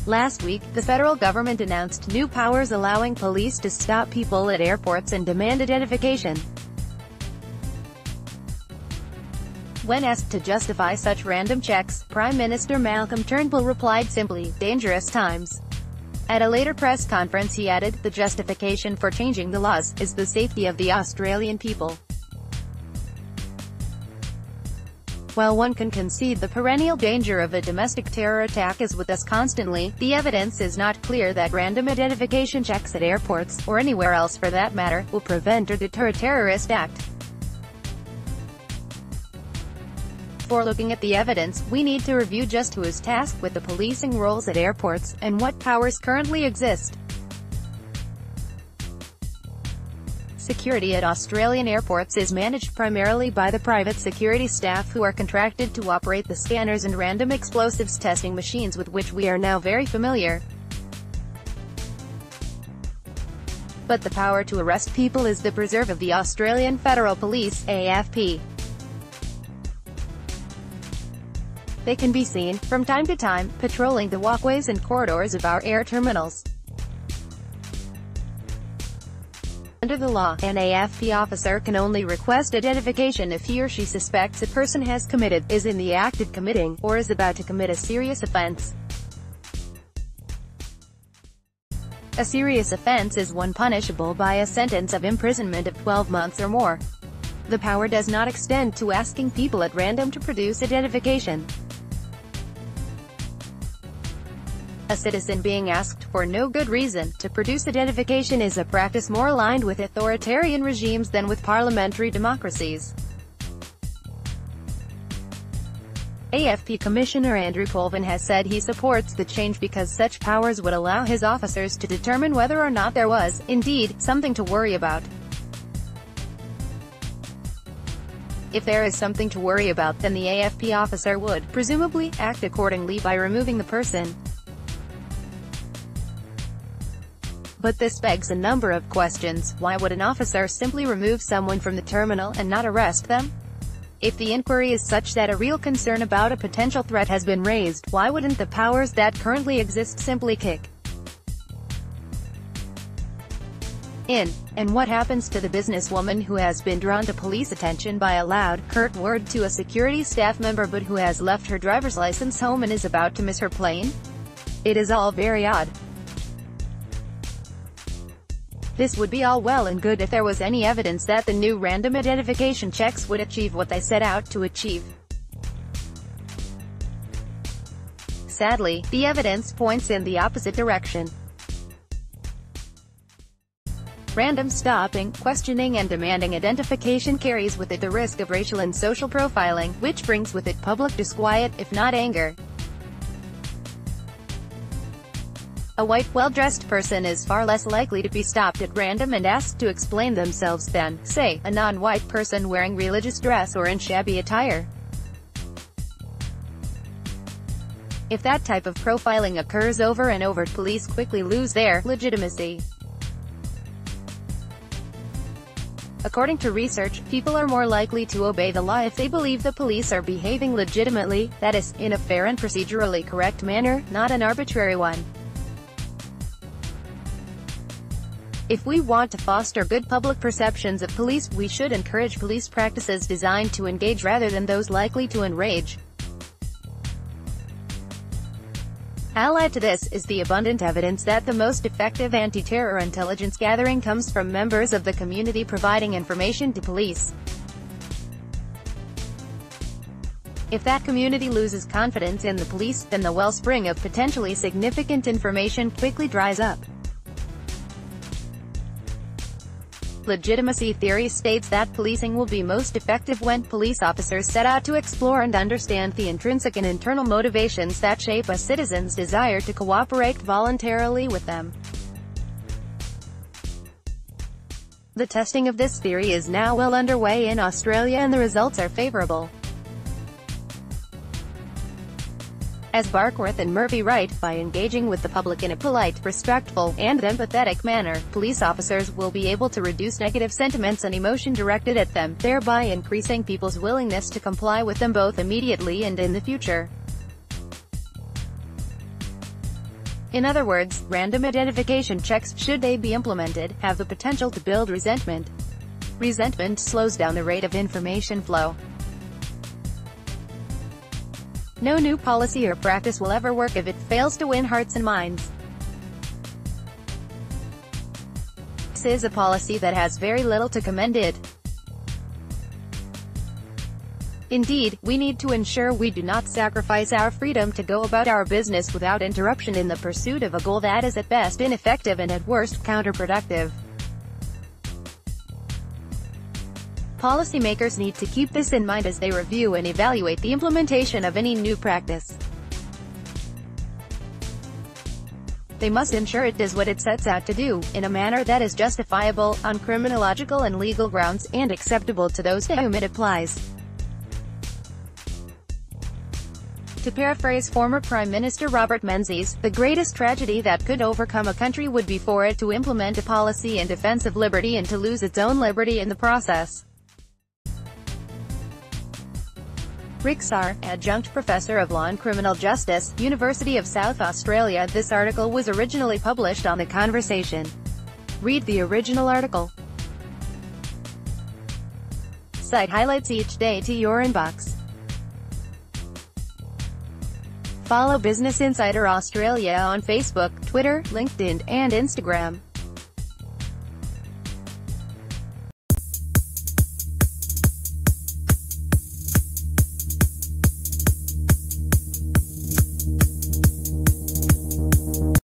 Last week, the federal government announced new powers allowing police to stop people at airports and demand identification. When asked to justify such random checks, Prime Minister Malcolm Turnbull replied simply, "Dangerous times." At a later press conference he added, "The justification for changing the laws is the safety of the Australian people." While one can concede the perennial danger of a domestic terror attack is with us constantly, the evidence is not clear that random identification checks at airports, or anywhere else for that matter, will prevent or deter a terrorist act. Before looking at the evidence, we need to review just who is tasked with the policing roles at airports, and what powers currently exist. Security at Australian airports is managed primarily by the private security staff who are contracted to operate the scanners and random explosives testing machines with which we are now very familiar. But the power to arrest people is the preserve of the Australian Federal Police, AFP. They can be seen, from time to time, patrolling the walkways and corridors of our air terminals. Under the law, an AFP officer can only request identification if he or she suspects a person has committed, is in the act of committing, or is about to commit a serious offense. A serious offense is one punishable by a sentence of imprisonment of 12 months or more. The power does not extend to asking people at random to produce identification. A citizen being asked, for no good reason, to produce identification is a practice more aligned with authoritarian regimes than with parliamentary democracies. AFP Commissioner Andrew Colvin has said he supports the change because such powers would allow his officers to determine whether or not there was, indeed, something to worry about. If there is something to worry about, then the AFP officer would, presumably, act accordingly by removing the person. But this begs a number of questions. Why would an officer simply remove someone from the terminal and not arrest them? If the inquiry is such that a real concern about a potential threat has been raised, why wouldn't the powers that currently exist simply kick in? And what happens to the businesswoman who has been drawn to police attention by a loud, curt word to a security staff member but who has left her driver's license home and is about to miss her plane? It is all very odd. This would be all well and good if there was any evidence that the new random identification checks would achieve what they set out to achieve. Sadly, the evidence points in the opposite direction. Random stopping, questioning and demanding identification carries with it the risk of racial and social profiling, which brings with it public disquiet, if not anger. A white, well-dressed person is far less likely to be stopped at random and asked to explain themselves than, say, a non-white person wearing religious dress or in shabby attire. If that type of profiling occurs over and over, police quickly lose their legitimacy. According to research, people are more likely to obey the law if they believe the police are behaving legitimately, that is, in a fair and procedurally correct manner, not an arbitrary one. If we want to foster good public perceptions of police, we should encourage police practices designed to engage rather than those likely to enrage. Allied to this, is the abundant evidence that the most effective anti-terror intelligence gathering comes from members of the community providing information to police. If that community loses confidence in the police, then the wellspring of potentially significant information quickly dries up. Legitimacy theory states that policing will be most effective when police officers set out to explore and understand the intrinsic and internal motivations that shape a citizen's desire to cooperate voluntarily with them. The testing of this theory is now well underway in Australia and the results are favourable. As Barkworth and Murphy write, by engaging with the public in a polite, respectful, and empathetic manner, police officers will be able to reduce negative sentiments and emotion directed at them, thereby increasing people's willingness to comply with them both immediately and in the future. In other words, random identification checks, should they be implemented, have the potential to build resentment. Resentment slows down the rate of information flow. No new policy or practice will ever work if it fails to win hearts and minds. This is a policy that has very little to commend it. Indeed, we need to ensure we do not sacrifice our freedom to go about our business without interruption in the pursuit of a goal that is at best ineffective and at worst counterproductive. Policymakers need to keep this in mind as they review and evaluate the implementation of any new practice. They must ensure it does what it sets out to do, in a manner that is justifiable, on criminological and legal grounds, and acceptable to those to whom it applies. To paraphrase former Prime Minister Robert Menzies, the greatest tragedy that could overcome a country would be for it to implement a policy in defense of liberty and to lose its own liberty in the process. Rick Sarr, Adjunct Professor of Law and Criminal Justice, University of South Australia. This article was originally published on The Conversation. Read the original article. Site highlights each day to your inbox. Follow Business Insider Australia on Facebook, Twitter, LinkedIn, and Instagram.